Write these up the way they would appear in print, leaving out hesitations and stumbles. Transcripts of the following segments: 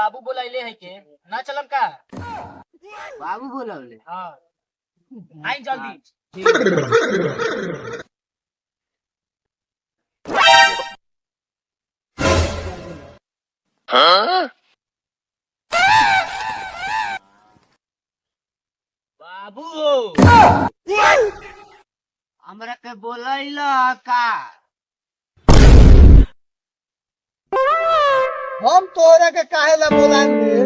बाबू बोलाइले है के ना चलम का? बाबू बोलवले। हाँ आई जल्दी। बाबू हमरा के बोलैला का? हम तोरा के काहे ला बोलाएंगे?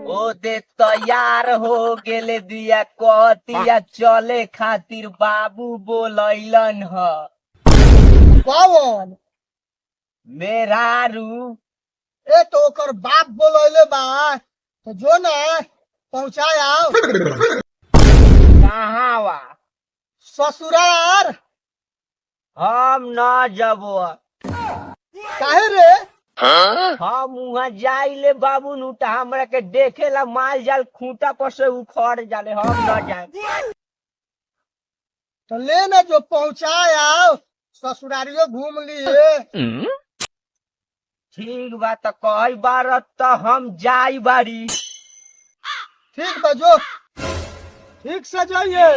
ओ दे तैयार हो गेले दिया कहतिया चले खातिर बाबू बोलैलन ह। कौन? मेहरारू। ए तो ओकर बाप बोलैले बा तो जो ना पहुंचाए आओ। कहाँ वा? ससुरार। हम न जबो। काहे रे? हम वहाँ जाइले बाबू नुटा हमरा के देखेला माल जाल खूंटा पर से उखड़ जाले, हम न जाए। तो ले ना जो पहुंचाए आओ, ससुरारियो घूम लिए। ठीक बा त कई बार त हम जाई बारी। ठीक बा जो, ठीक से जाइए।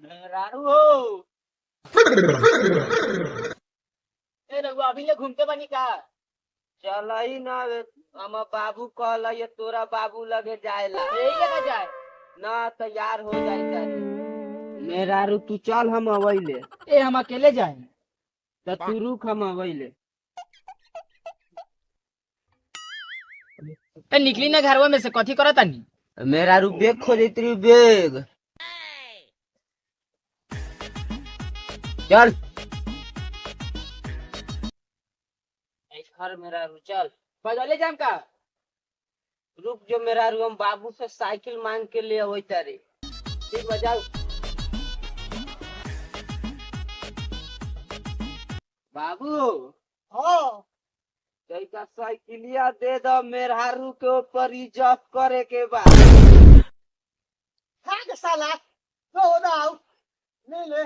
मेहरारू हो ए रघुआ अभी ले घूमते बनी का? चल ही ना, हम बाबू कहला ये तोरा बाबू लगे जाएला। यही लगा जाए ना तैयार हो जाई तारे। मेहरारू तू चल, हम अवैले। ए हम अकेले जाए त तू रुक, हम अवैले। ए निकली ना घरवा में से कथी करत तानी? मेहरारू बेग खोजतरी, बेग चल। घर मेहरारू चल। बदले जाम का? रुक जो मेहरारू, हम बाबू से साइकिल मांग के ले अवै तारे। ठीक बजाओ। बाबू हाँ तैका साइकिलिया दे दो, मेहरारू के ऊपर इज्जत करे के बा। के साला जो हो ना आओ, ले ले।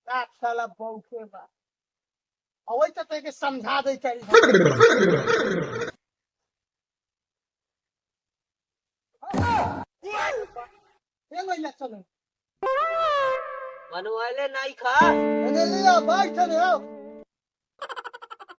सात साला बौखे बा, अवै तो तेके समझा दे चल। ये महिला चलो, मनवाले नहीं खा। ले ले बैठ ले आओ।